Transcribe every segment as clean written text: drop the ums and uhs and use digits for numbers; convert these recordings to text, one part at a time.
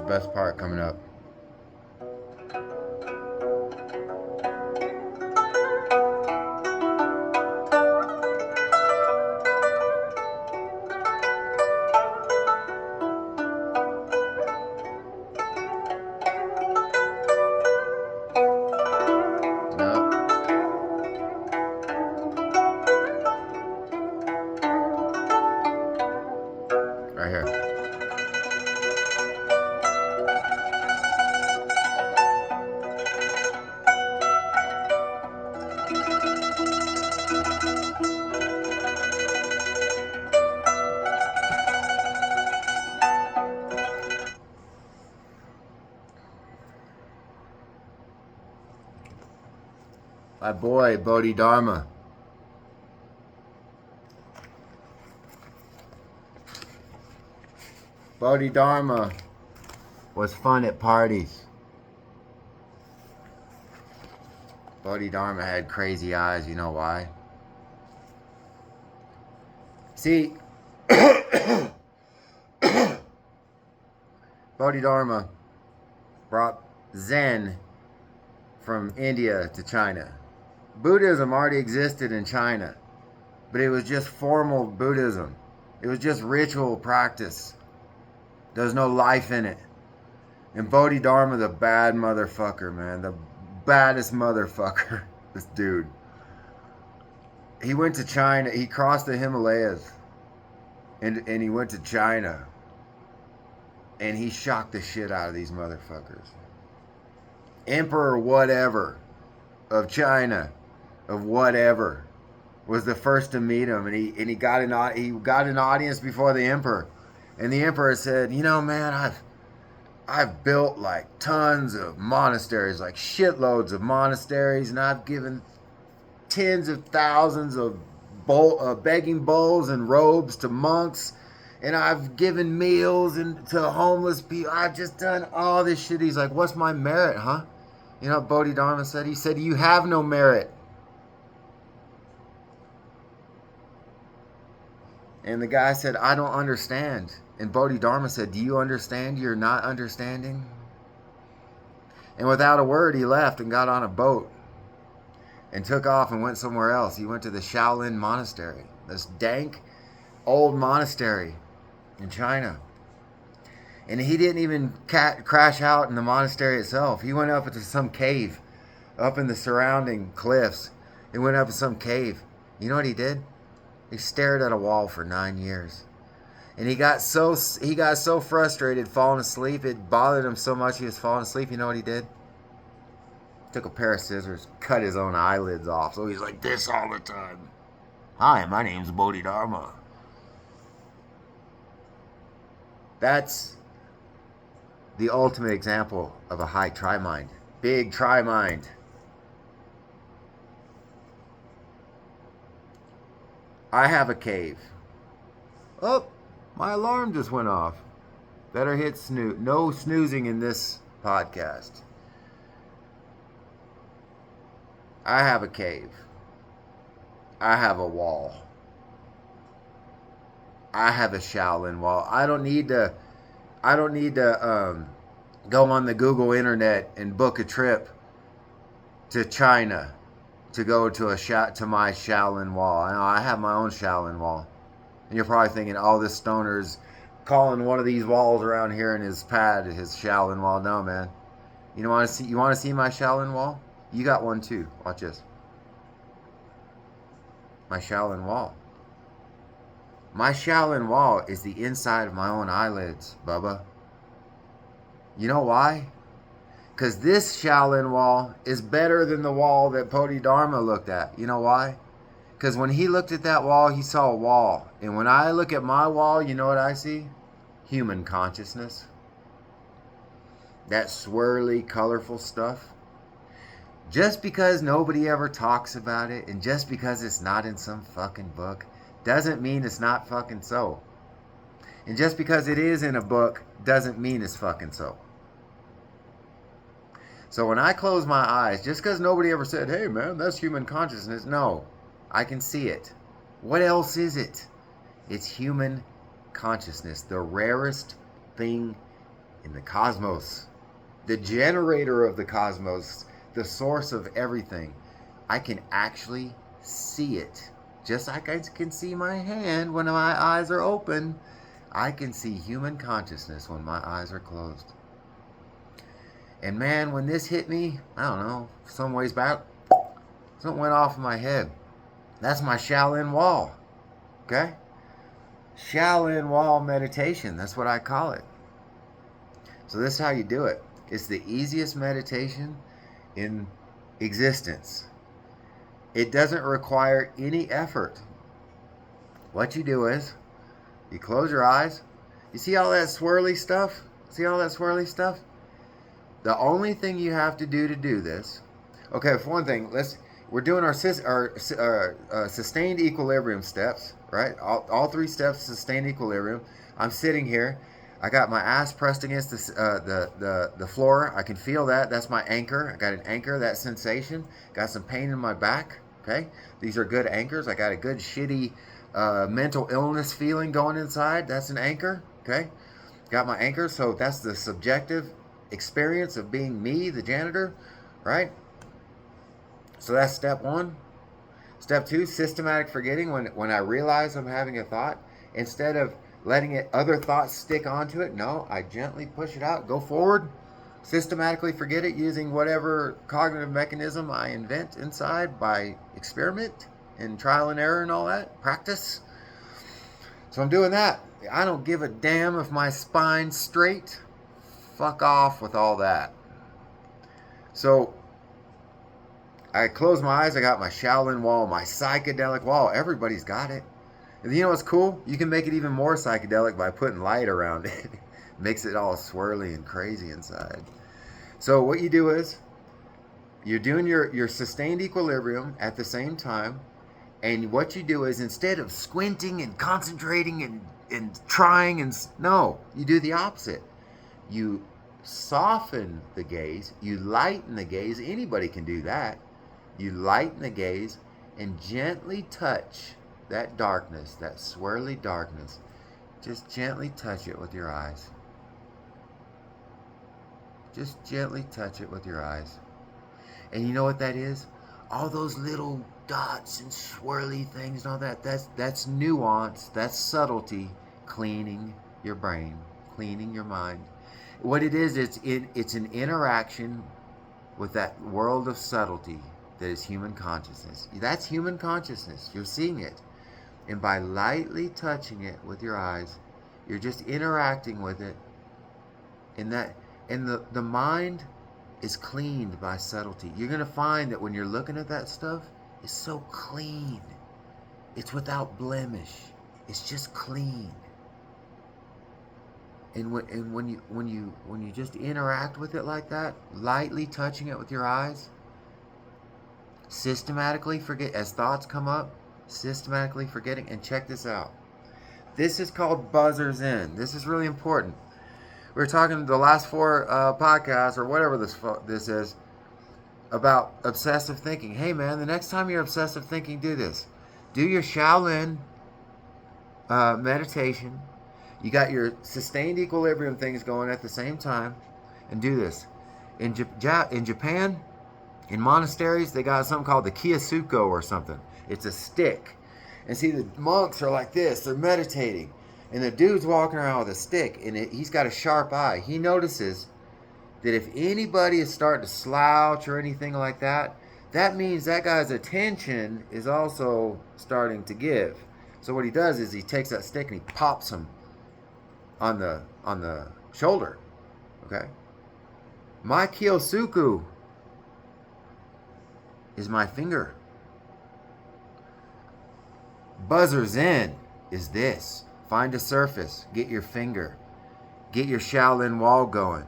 best part coming up. Right here. My boy, Bodhidharma. Bodhidharma was fun at parties. Bodhidharma had crazy eyes, you know why? See, Bodhidharma brought Zen from India to China. Buddhism already existed in China, but it was just formal Buddhism. It was just ritual practice. There's no life in it. And Bodhidharma, the bad motherfucker, man. The baddest motherfucker. This dude. He went to China. He crossed the Himalayas. And he went to China. And he shocked the shit out of these motherfuckers. Emperor whatever of China, of whatever, was the first to meet him. And he got an audience before the emperor. And the emperor said, you know, man, I've built like tons of monasteries, like shitloads of monasteries, and I've given tens of thousands of begging bowls and robes to monks, and I've given meals to homeless people. I've just done all this shit. He's like, what's my merit, huh? You know what Bodhidharma said? He said, you have no merit. And the guy said, I don't understand. And Bodhidharma said, do you understand you're not understanding? And without a word, he left and got on a boat and took off and went somewhere else. He went to the Shaolin monastery, this dank old monastery in China. And he didn't even crash out in the monastery itself. He went up into some cave, up in the surrounding cliffs. He went up in some cave. You know what he did? He stared at a wall for 9 years. And he got so frustrated falling asleep. It bothered him so much he was falling asleep. You know what he did? Took a pair of scissors, cut his own eyelids off. So he's like this all the time. Hi, my name's Bodhidharma. That's the ultimate example of a high tri-mind. Big tri-mind. I have a cave. Oh, my alarm just went off. Better hit snooze. No snoozing in this podcast. I have a cave. I have a wall. I have a Shaolin wall. I don't need to go on the Google internet and book a trip to China to go to my Shaolin wall. I know I have my own Shaolin wall. And you're probably thinking, oh, this stoner's calling one of these walls around here in his pad his Shaolin wall. No, man. You want to see my Shaolin wall? You got one too. Watch this. My Shaolin wall. My Shaolin wall is the inside of my own eyelids, Bubba. You know why? Because this Shaolin wall is better than the wall that Bodhidharma looked at. You know why? Because when he looked at that wall, he saw a wall. And when I look at my wall, you know what I see? Human consciousness. That swirly, colorful stuff. Just because nobody ever talks about it, and just because it's not in some fucking book, doesn't mean it's not fucking so. And just because it is in a book, doesn't mean it's fucking so. So when I close my eyes, just because nobody ever said, hey man, that's human consciousness, no. I can see it. What else is it? It's human consciousness, the rarest thing in the cosmos, the generator of the cosmos, the source of everything. I can actually see it. Just like I can see my hand when my eyes are open, I can see human consciousness when my eyes are closed. And man, when this hit me, I don't know, some ways back, something went off in my head. That's my Shaolin wall. Okay? Shaolin wall meditation. That's what I call it. So this is how you do it. It's the easiest meditation in existence. It doesn't require any effort. What you do is you close your eyes. You see all that swirly stuff? See all that swirly stuff? The only thing you have to do this. Okay, for one thing, we're doing our sustained equilibrium steps, right? All 3 steps, sustained equilibrium. I'm sitting here. I got my ass pressed against the floor. I can feel that. That's my anchor. I got an anchor, that sensation. Got some pain in my back. Okay, these are good anchors. I got a good shitty mental illness feeling going inside. That's an anchor. Okay, got my anchor. So that's the subjective experience of being me, the janitor, right? So that's step 1. Step 2, systematic forgetting. When I realize I'm having a thought, instead of letting other thoughts stick onto it, no, I gently push it out, go forward, systematically forget it using whatever cognitive mechanism I invent inside by experiment and trial and error and all that, practice. So I'm doing that. I don't give a damn if my spine's straight. Fuck off with all that. So I close my eyes. I got my Shaolin wall, my psychedelic wall. Everybody's got it. And you know what's cool? You can make it even more psychedelic by putting light around it. Makes it all swirly and crazy inside. So what you do is you're doing your sustained equilibrium at the same time. And what you do is, instead of squinting and concentrating and trying, no, you do the opposite. You soften the gaze. You lighten the gaze. Anybody can do that. You lighten the gaze and gently touch that darkness, that swirly darkness. Just gently touch it with your eyes. Just gently touch it with your eyes. And you know what that is? All those little dots and swirly things and all that, that's nuance, that's subtlety, cleaning your brain, cleaning your mind. What it is, it's an interaction with that world of subtlety that is human consciousness. That's human consciousness. You're seeing it. And by lightly touching it with your eyes, you're just interacting with it. And the mind is cleaned by subtlety. You're going to find that when you're looking at that stuff, it's so clean. It's without blemish. It's just clean. And when you just interact with it like that, lightly touching it with your eyes, systematically forget as thoughts come up, systematically forgetting. And check this out. This is called buzzers in. This is really important. We were talking the last 4 podcasts or whatever this is about obsessive thinking. Hey man, the next time you're obsessive thinking, do this. Do your Shaolin meditation. You got your sustained equilibrium things going at the same time, and do this. In Japan, in monasteries, they got something called the kiyasuko or something. It's a stick. And see, the monks are like this. They're meditating. And the dude's walking around with a stick, and he's got a sharp eye. He notices that if anybody is starting to slouch or anything like that, that means that guy's attention is also starting to give. So what he does is he takes that stick and he pops him on the shoulder. Okay? My kyosuku is my finger. Buzzers in is this. Find a surface. Get your finger. Get your Shaolin wall going.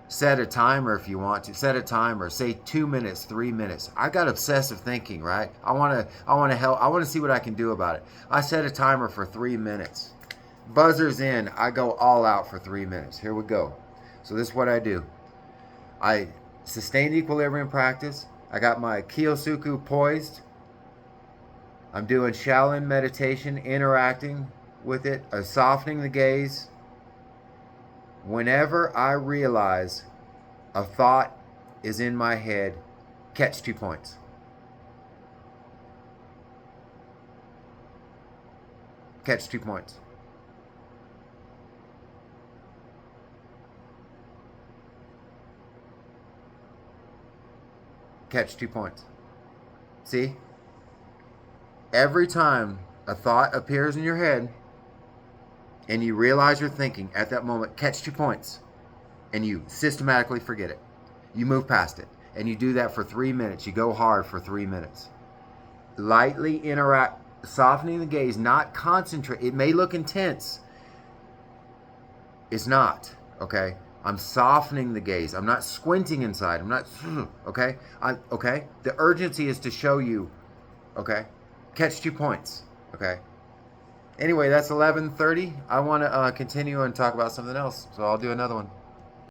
Set a timer if you want to. Set a timer. Say 2 minutes, 3 minutes. I got obsessive thinking, right? I want to help. I want to see what I can do about it. I set a timer for 3 minutes. Buzzers in. I go all out for 3 minutes. Here we go. So this is what I do. I sustain equilibrium practice. I got my kyosuku poised. I'm doing Shaolin meditation, interacting with it, softening the gaze. Whenever I realize a thought is in my head, catch 2 points. Catch 2 points. Catch 2 points. See? Every time a thought appears in your head and you realize you're thinking at that moment, catch 2 points. And you systematically forget it. You move past it. And you do that for 3 minutes. You go hard for 3 minutes. Lightly interact, softening the gaze, not concentrate. It may look intense. It's not, okay? I'm softening the gaze. I'm not squinting inside. I'm not, okay? Okay? The urgency is to show you, okay? Catch 2 points, okay? Anyway, that's 11:30. I want to continue and talk about something else, so I'll do another one.